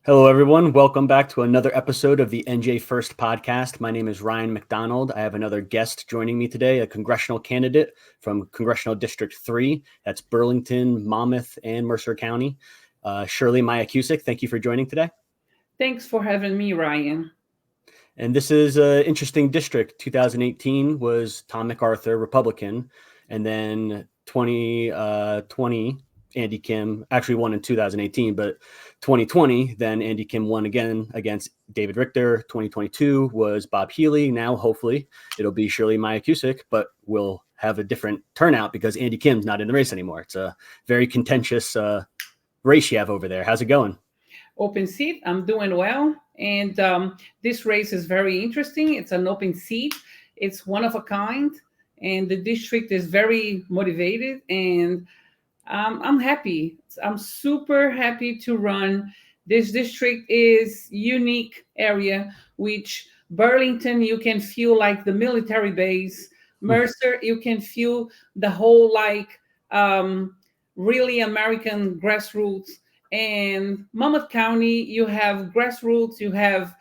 Hello, everyone. Welcome back to another episode of the NJ1ST podcast. My name is Ryan McDonald. I have another guest joining me today, a congressional candidate from Congressional District 3. That's Burlington, Monmouth, and Mercer County. Shirley Maia-Cusick, thank you for joining today. Thanks for having me, Ryan. And this is an interesting district. 2018 was Tom MacArthur, Republican, and then 2020, Andy Kim actually won in 2018, but 2020, then Andy Kim won again against David Richter. 2022 was Bob Healy. Now, hopefully, it'll be Shirley Maia-Cusick, but we'll have a different turnout because Andy Kim's not in the race anymore. It's a very contentious race you have over there. How's it going? Open seat, I'm doing well. And this race is very interesting. It's an open seat, it's one of a kind, and the district is very motivated. And I'm happy. I'm super happy to run. This district is unique area, which Burlington, you can feel like the military base. Mercer, you can feel the whole really American grassroots. And Monmouth County, you have grassroots, you have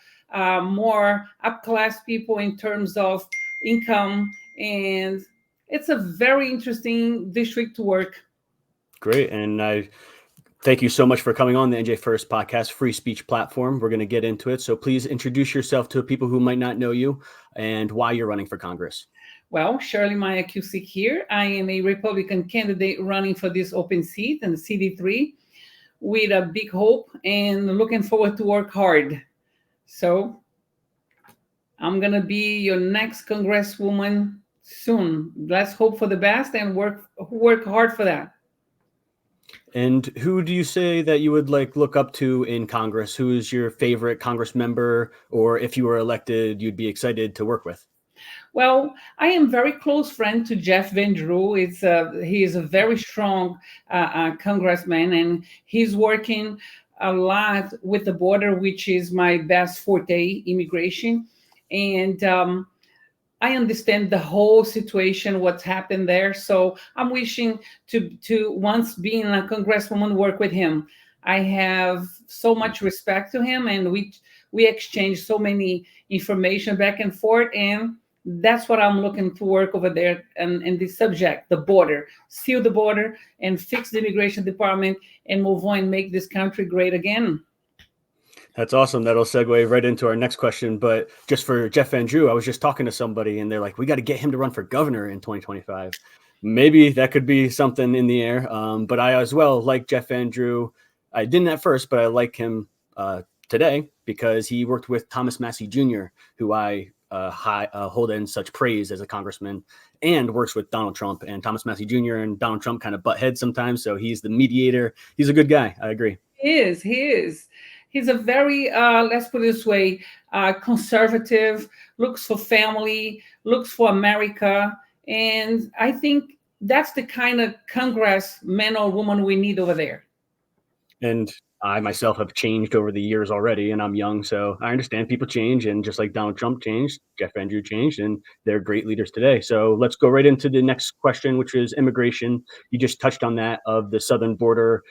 more upclass people in terms of income. And it's a very interesting district to work. Great. And I thank you so much for coming on the NJ1ST podcast, free speech platform. We're going to get into it. So please introduce yourself to people who might not know you and why you're running for Congress. Well, Shirley Maia-Cusick here. I am a Republican candidate running for this open seat in the CD-03 with a big hope and looking forward to work hard. So I'm going to be your next congresswoman soon. Let's hope for the best and work hard for that. And who do you say that you would look up to in Congress? Who is your favorite Congress member, or if you were elected, you'd be excited to work with? Well, I am very close friend to Jeff Van Drew. He is a very strong congressman, and he's working a lot with the border, which is my best forte, immigration. And I understand the whole situation, what's happened there. So I'm wishing to once being a congresswoman, work with him. I have so much respect to him, and we exchange so many information back and forth, and that's what I'm looking to work over there and the subject, the border, seal the border and fix the immigration department and move on and make this country great again. That's awesome. That'll segue right into our next question. But just for Jeff Van Drew, I was just talking to somebody and they're like, we got to get him to run for governor in 2025. Maybe that could be something in the air. But I as well like Jeff Van Drew. I didn't at first, but I like him today because he worked with Thomas Massey Jr., who I hold in such praise as a congressman, and works with Donald Trump. And Thomas Massey Jr. and Donald Trump kind of butt heads sometimes. So he's the mediator. He's a good guy. I agree. He is. He's a very, let's put it this way, conservative, looks for family, looks for America. And I think that's the kind of Congress man or woman we need over there. And I myself have changed over the years already, and I'm young, so I understand people change. And just like Donald Trump changed, Jeff Van Drew changed, and they're great leaders today. So let's go right into the next question, which is immigration. You just touched on that of the southern border.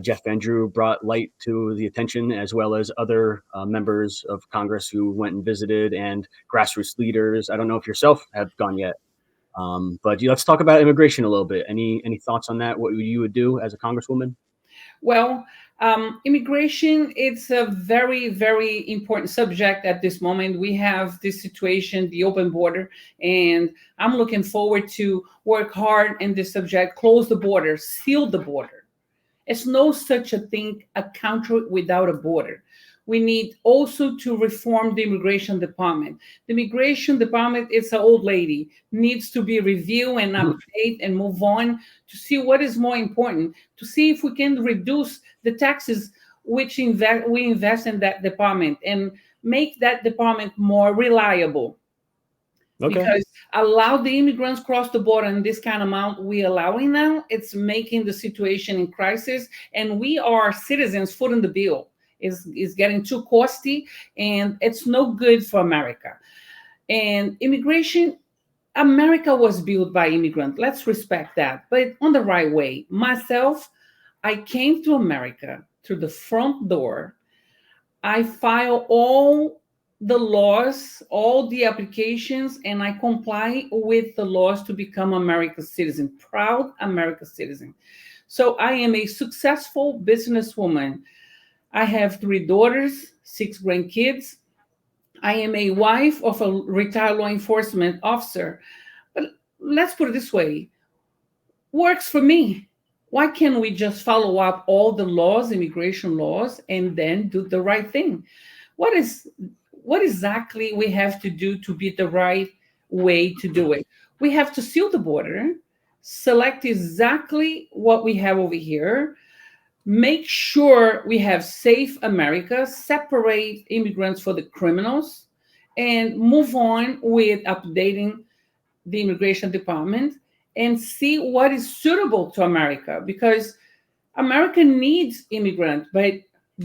Jeff Van Drew brought light to the attention, as well as other members of Congress who went and visited, and grassroots leaders. I don't know if yourself have gone yet, but let's talk about immigration a little bit. Any thoughts on that? What you would do as a congresswoman? Well, immigration, it's a very, very important subject at this moment. We have this situation, the open border, and I'm looking forward to work hard in this subject, close the border, seal the border. It's no such a thing, a country without a border. We need also to reform the immigration department. The immigration department, it's an old lady, needs to be reviewed and update and move on to see what is more important, to see if we can reduce the taxes which we invest in that department and make that department more reliable. Okay. Because allow the immigrants cross the border in this kind of amount we allowing now, it's making the situation in crisis, and we are citizens footing the bill. Is getting too costly, and it's no good for America. And immigration, America was built by immigrants. Let's respect that, but on the right way. Myself, I came to America through the front door I file all the laws, all the applications, and I comply with the laws to become America's citizen, proud American citizen. So I am a successful businesswoman. I have 3 daughters, 6 grandkids. I am a wife of a retired law enforcement officer. But let's put it this way, works for me. Why can't we just follow up all the laws, immigration laws, and then do the right thing? What is what exactly we have to do to be the right way to do it? We have to seal the border, select exactly what we have over here, make sure we have safe America, separate immigrants for the criminals, and move on with updating the immigration department and see what is suitable to America, because America needs immigrants, but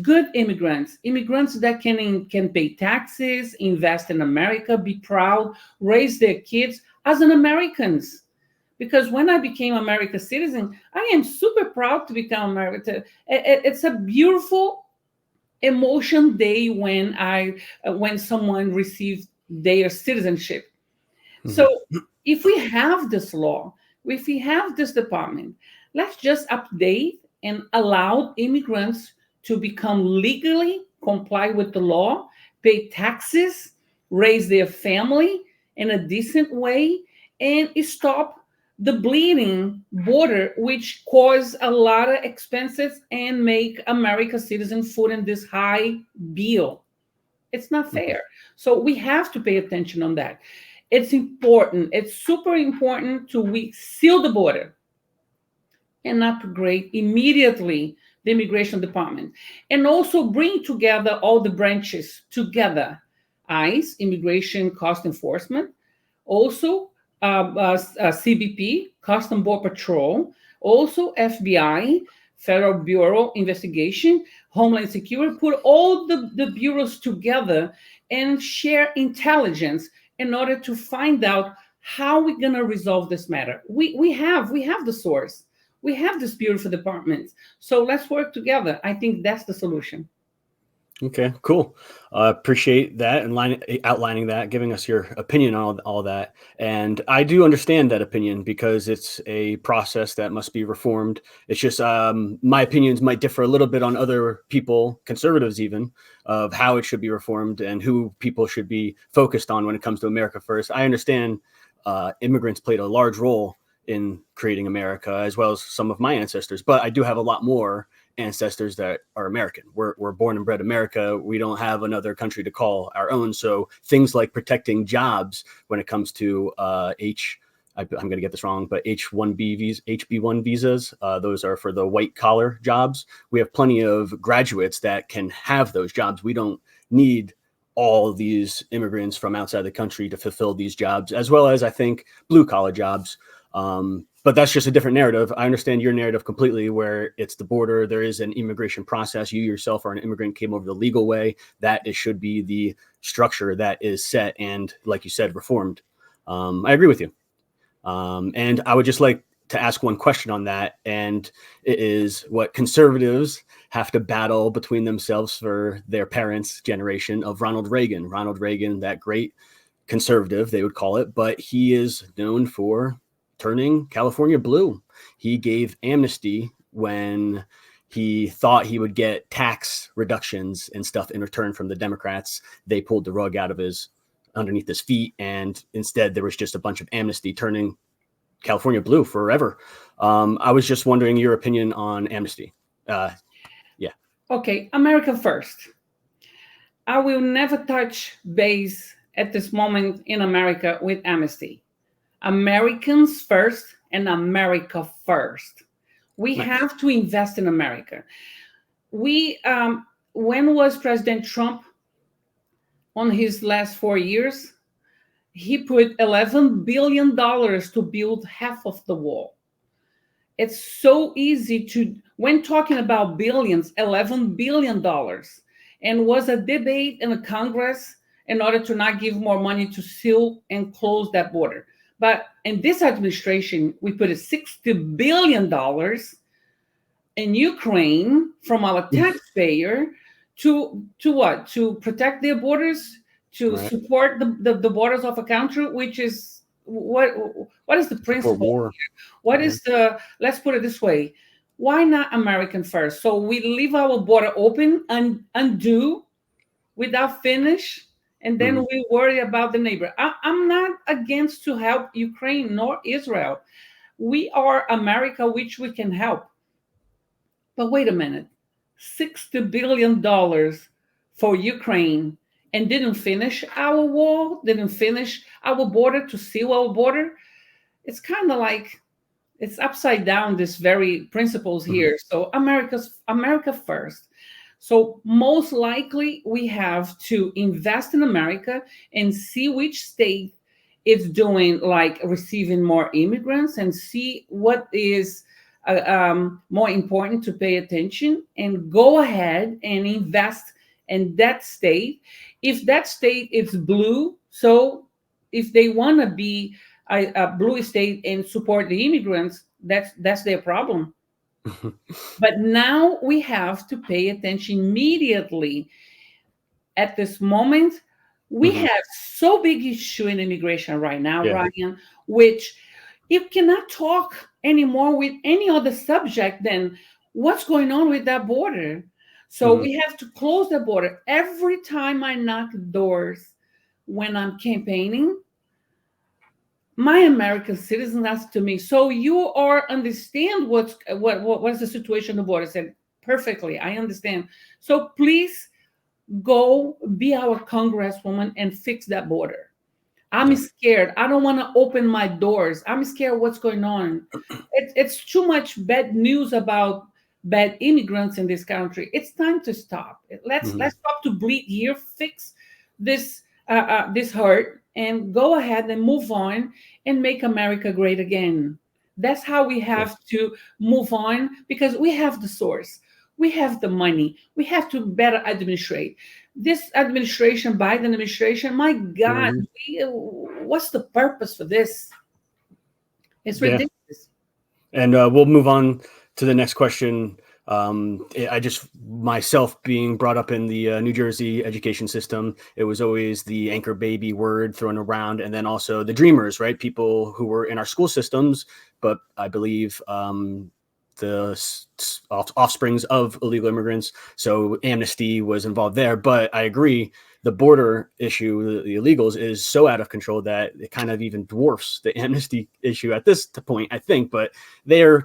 good immigrants, immigrants that can pay taxes, invest in America, be proud, raise their kids as an Americans. Because when I became American citizen, I am super proud to become American. It's a beautiful emotion day when someone receives their citizenship. Mhm. So if we have this law, if we have this department, let's just update and allow immigrants to become legally comply with the law, pay taxes, raise their family in a decent way, and stop the bleeding border, which cause a lot of expenses and make America citizen foot in this high bill. It's not Mhm. fair. So we have to pay attention on that. It's important. It's super important to we seal the border and upgrade immediately the immigration department, and also bring together all the branches together: ICE, Immigration Cost Enforcement, also CBP, Custom Border Patrol, also FBI, Federal Bureau Investigation, Homeland Security. Put all the bureaus together and share intelligence in order to find out how we're going to resolve this matter. We have the source. We have this beautiful department. So let's work together. I think that's the solution. Okay, cool. Appreciate that and outlining that, giving us your opinion on all that. And I do understand that opinion because it's a process that must be reformed. It's just my opinions might differ a little bit on other people, conservatives even, of how it should be reformed and who people should be focused on when it comes to America first. I understand immigrants played a large role in creating America, as well as some of my ancestors, but I do have a lot more ancestors that are American. We're born and bred America. We don't have another country to call our own. So things like protecting jobs when it comes to I'm going to get this wrong, but H1B visas, HB1 visas, those are for the white collar jobs. We have plenty of graduates that can have those jobs. We don't need all of these immigrants from outside the country to fulfill these jobs, as well as I think blue collar jobs. But that's just a different narrative. I understand your narrative completely, where it's the border. There is an immigration process. You yourself are an immigrant, came over the legal way. Should be the structure that is set and, like you said, reformed. I agree with you. And I would just like to ask one question on that. And it is what conservatives have to battle between themselves for their parents' generation of Ronald Reagan. Ronald Reagan, that great conservative, they would call it, but he is known for turning California blue. He gave amnesty when he thought he would get tax reductions and stuff in return from the Democrats. They pulled the rug out of underneath his feet, and instead there was just a bunch of amnesty turning California blue forever. I was just wondering your opinion on amnesty. Yeah. Okay, America first. I will never touch base at this moment in America with amnesty. Americans first and America first. We Nice. have to invest in America. We When was President Trump on his last 4 years? He put $11 billion to build half of the wall. It's so easy to, when talking about billions, $11 billion, and was a debate in the Congress in order to not give more money to seal and close that border. But in this administration, we put a $60 billion in Ukraine from our taxpayer to what? To protect their borders, to Right. support the borders of a country, which is what is the Support principle? war. What Yeah. is the, let's put it this way, why not American first? So we leave our border open and undo without finish, and then Mhm. we worry about the neighbor. I'm not against to help Ukraine nor Israel. We are America, which we can help. But wait a minute, $60 billion for Ukraine and didn't finish our wall, didn't finish our border to seal our border. It's kind of like it's upside down, this very principles Mhm. here. So America first. So most likely we have to invest in America and see which state is doing like receiving more immigrants and see what is more important to pay attention and go ahead and invest in that state. If that state is blue, so if they want to be a blue state and support the immigrants, that's their problem. But now we have to pay attention immediately. At this moment, we Mhm. have so big issue in immigration right now, Yeah. Ryan, which you cannot talk anymore with any other subject than what's going on with that border. So Mhm. we have to close the border. Every time I knock doors when I'm campaigning, my American citizen asked to me, "So you are understand what's the situation on the border?" I said, "Perfectly, I understand. So please go be our congresswoman and fix that border. I'm Yeah. scared. I don't want to open my doors. I'm scared what's going on. It's too much bad news about bad immigrants in this country. It's time to stop. Mhm. Let's stop to bleed here, fix this hurt, and go ahead and move on and make America great again. That's how we Yeah. have to move on because we have the source. We have the money. We have to better administrate this administration, Biden administration. My God, Mhm. what's the purpose for this? It's Yeah. ridiculous. And we'll move on to the next question. I just myself being brought up in the New Jersey education system, it was always the anchor baby word thrown around, and then also the dreamers, right? People who were in our school systems, but I believe the offsprings of illegal immigrants. So amnesty was involved there. But I agree, the border issue, the illegals, is so out of control that it kind of even dwarfs the amnesty issue at this point, I think. But they're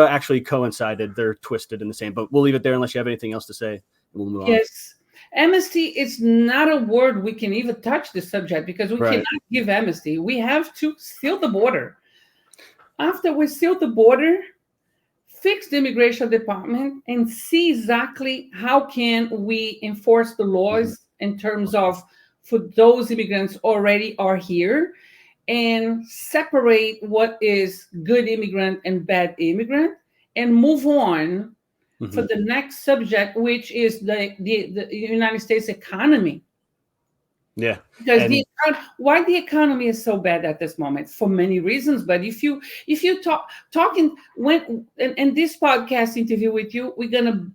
actually coincided. They're twisted in the same. But we'll leave it there unless you have anything else to say. And we'll move on. Yes. Amnesty is not a word we can even touch the subject because we cannot Right. give amnesty. We have to seal the border. After we seal the border, fix the immigration department and see exactly how can we enforce the Mhm. laws in terms of for those immigrants already are here and separate what is good immigrant and bad immigrant and move on for Mhm. the next subject, which is the United States economy. Yeah. Because And why the economy is so bad at this moment for many reasons. But if you talking when in this podcast interview with you, we're gonna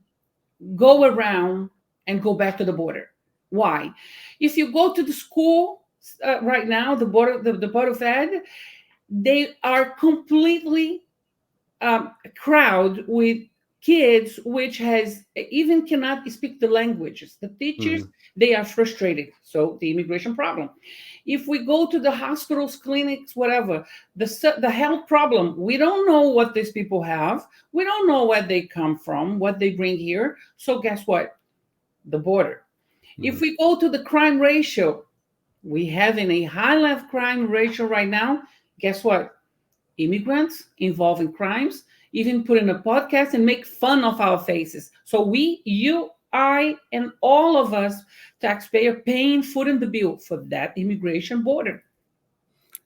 go around and go back to the border. Why? If you go to the school right now, the board of ed, they are completely crowd with kids which has even cannot speak the languages. The teachers, mhm. they are frustrated. So the immigration problem. If we go to the hospitals, clinics, whatever, the health problem, we don't know what these people have. We don't know where they come from, what they bring here. So guess what? The border. If Mhm. we go to the crime ratio, we have in a high level crime ratio right now. Guess what? Immigrants involved in crimes, even put in a podcast and make fun of our faces. So we, you, I, and all of us, taxpayer, paying foot in the bill for that immigration border.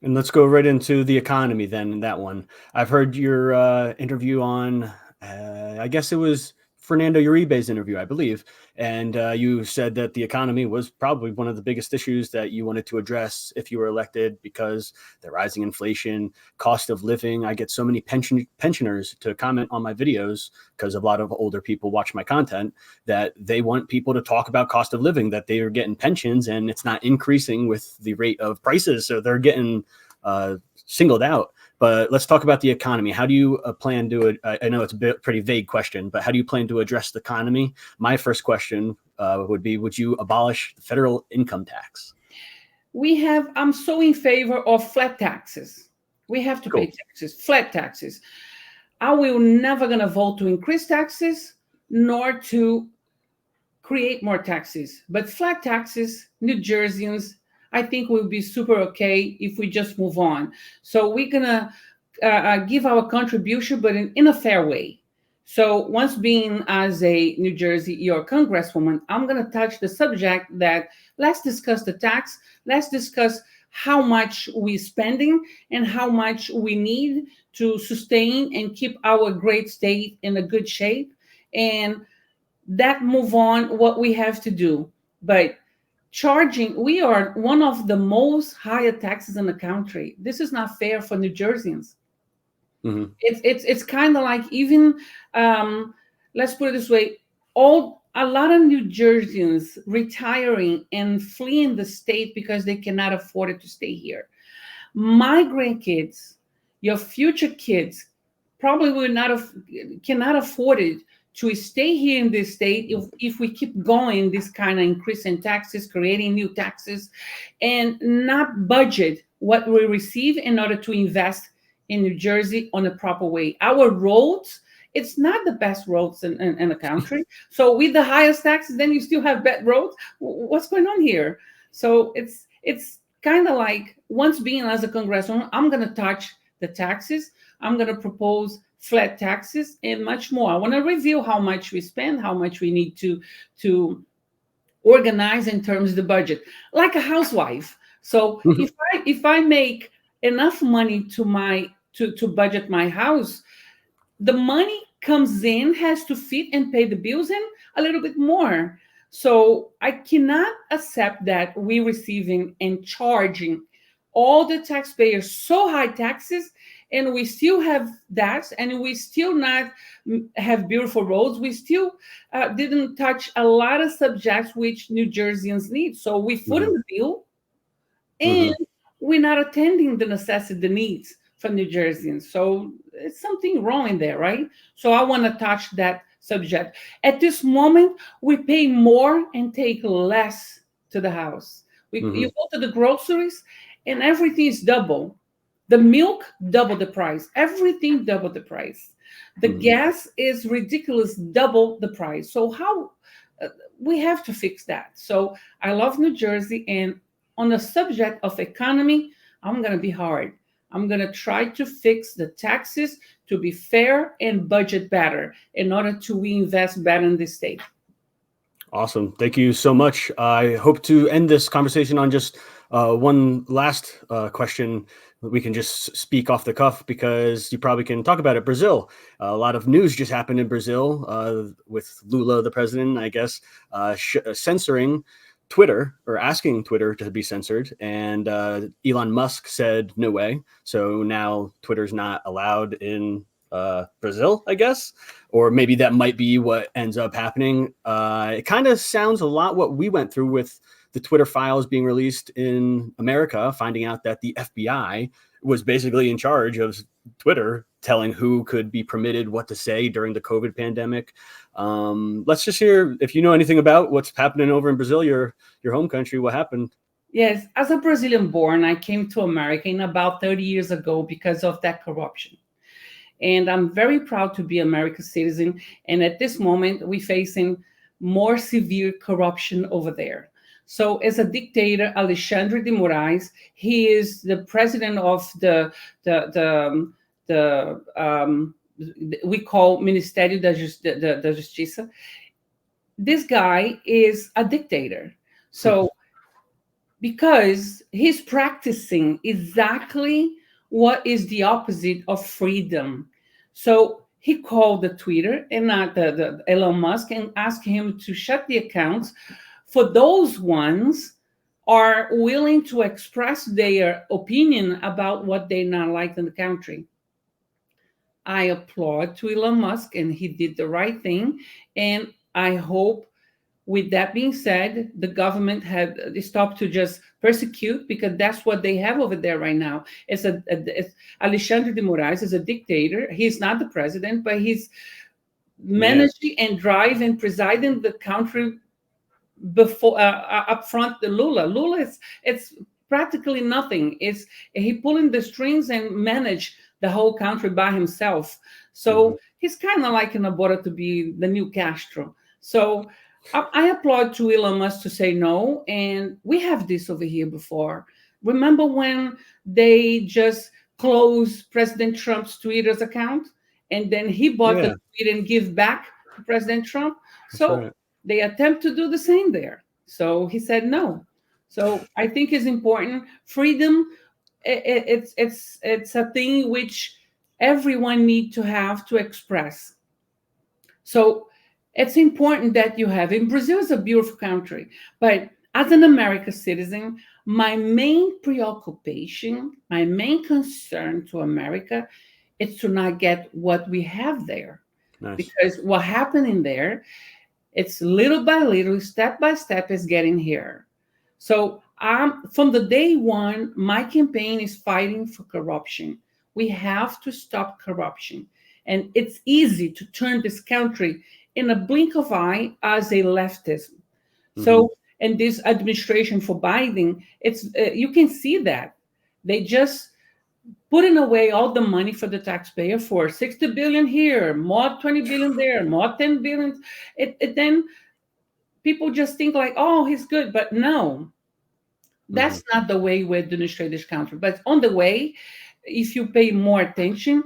And let's go right into the economy then. In that one, I've heard your interview on. I guess it was Fernando Uribe's interview, I believe, and you said that the economy was probably one of the biggest issues that you wanted to address if you were elected because the rising inflation, cost of living. I get so many pensioners to comment on my videos because a lot of older people watch my content that they want people to talk about cost of living, that they are getting pensions and it's not increasing with the rate of prices. So they're getting singled out. But let's talk about the economy. How do you plan to, I know it's a pretty vague question, but how do you plan to address the economy? My first question would be, would you abolish the federal income tax? I'm so in favor of flat taxes. We have to pay Cool. taxes, flat taxes. I will never gonna vote to increase taxes nor to create more taxes. But flat taxes, New Jerseyans, I think will be super okay if we just move on. So we're gonna give our contribution, but in a fair way. So once being as a New Jersey, your congresswoman, I'm gonna touch the subject that let's discuss the tax, let's discuss how much we're spending and how much we need to sustain and keep our great state in a good shape. And that move on what we have to do. But charging, we are one of the most higher taxes in the country. This is not fair for New Jerseyans. Mm-hmm. It's kind of like even let's put it this way, a lot of New Jerseyans retiring and fleeing the state because they cannot afford it to stay here. My grandkids, your future kids, probably cannot afford it to stay here in this state if we keep going this kind of increase in taxes, creating new taxes, and not budget what we receive in order to invest in New Jersey on a proper way. Our roads, it's not the best roads in the country. So with the highest taxes, then you still have bad roads. What's going on here? So it's kind of like once being as a congresswoman, I'm going to touch the taxes. I'm going to propose flat taxes and much more. I want to review how much we spend, how much we need to organize in terms of the budget, like a housewife. So if I make enough money to budget my house, the money comes in has to fit and pay the bills and a little bit more. So I cannot accept that we receiving and charging all the taxpayers so high taxes, and we still have that, and we still not have beautiful roads. We still didn't touch a lot of subjects which New Jerseyans need. So we foot in the bill, and we're not attending the necessity, the needs for New Jerseyans. So it's something wrong in there, right? So I want to touch that subject. At this moment, we pay more and take less to the house. You go to the groceries and everything is double. The milk, double the price. Everything, double the price. The gas is ridiculous, double the price. So how we have to fix that. So I love New Jersey, and on the subject of economy, I'm going to be hard. I'm going to try to fix the taxes to be fair and budget better in order to reinvest better in this state. Awesome. Thank you so much. I hope to end this conversation on just one last question. We can just speak off the cuff because you probably can talk about it. Brazil. A lot of news just happened in Brazil with Lula, the president, I guess, censoring Twitter or asking Twitter to be censored. And Elon Musk said, no way. So now Twitter's not allowed in Brazil, I guess, or maybe that might be what ends up happening. It kind of sounds a lot what we went through with the Twitter files being released in America, finding out that the FBI was basically in charge of Twitter, telling who could be permitted what to say during the COVID pandemic. Let's just hear if you know anything about what's happening over in Brazil, your home country. What happened? Yes, as a Brazilian born, I came to America in about 30 years ago because of that corruption. And I'm very proud to be an American citizen. And at this moment, we're facing more severe corruption over there. So as a dictator, Alexandre de Moraes, he is the president of we call Ministério da Justiça. This guy is a dictator. So because he's practicing exactly what is the opposite of freedom. So he called the Twitter and not the Elon Musk and asked him to shut the accounts for those ones are willing to express their opinion about what they not like in the country. I applaud to Elon Musk, and he did the right thing. And I hope, with that being said, the government had stopped to just persecute, because that's what they have over there right now. It's Alexandre de Moraes is a dictator. He's not the president, but he's managing and driving and presiding the country before up front the Lula. Lula is it's practically nothing. It's he pulling the strings and manage the whole country by himself. So he's kind of like in a border to be the new Castro. So I applaud to Elon Musk to say no, and we have this over here before. Remember when they just closed President Trump's Twitter's account, and then he bought the tweet and give back to President Trump? So they attempt to do the same there. So he said no. So I think it's important. Freedom, it's a thing which everyone need to have to express. So it's important that you have. In Brazil is a beautiful country, but as an American citizen, my main preoccupation, my main concern to America is to not get what we have there. Nice. Because what happened in there, it's little by little, step by step, is getting here. So from the day one, my campaign is fighting for corruption. We have to stop corruption. And it's easy to turn this country in a blink of eye as a leftist. So, and this administration for Biden, it's you can see that. They just putting away all the money for the taxpayer for 60 billion here, more 20 billion there, more 10 billion. Then people just think like, oh, he's good. But no, that's not the way we administrate this country. But on the way, if you pay more attention,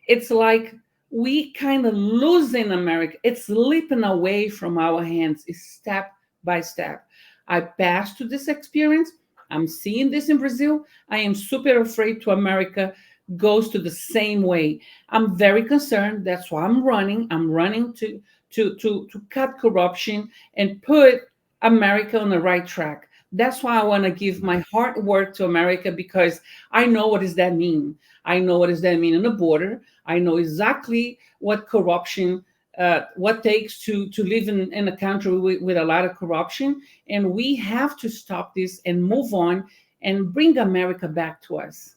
it's like we kind of losing America. It's slipping away from our hands step by step. I passed through this experience. I'm seeing this in Brazil. I am super afraid to America goes to the same way. I'm very concerned. That's why I'm running. I'm running to cut corruption and put America on the right track. That's why I want to give my hard work to America, because I know what does that mean. I know what does that mean on the border. I know exactly what corruption, what takes to live in a country with a lot of corruption. And we have to stop this and move on and bring America back to us.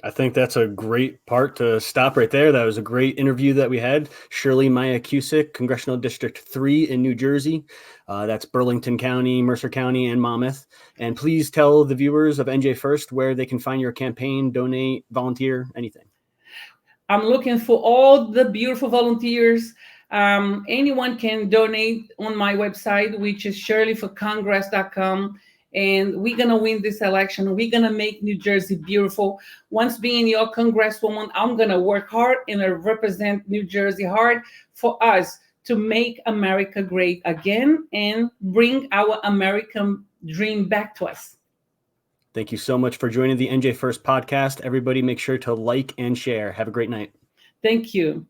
I think that's a great part to stop right there. That was a great interview that we had. Shirley Maia-Cusick, Congressional District 3 in New Jersey. That's Burlington County, Mercer County, and Monmouth. And please tell the viewers of NJ1ST where they can find your campaign, donate, volunteer, anything. I'm looking for all the beautiful volunteers. Anyone can donate on my website, which is shirleyforcongress.com. And we're going to win this election. We're going to make New Jersey beautiful. Once being your congresswoman, I'm going to work hard and represent New Jersey hard for us to make America great again and bring our American dream back to us. Thank you so much for joining the NJ1ST podcast. Everybody make sure to like and share. Have a great night. Thank you.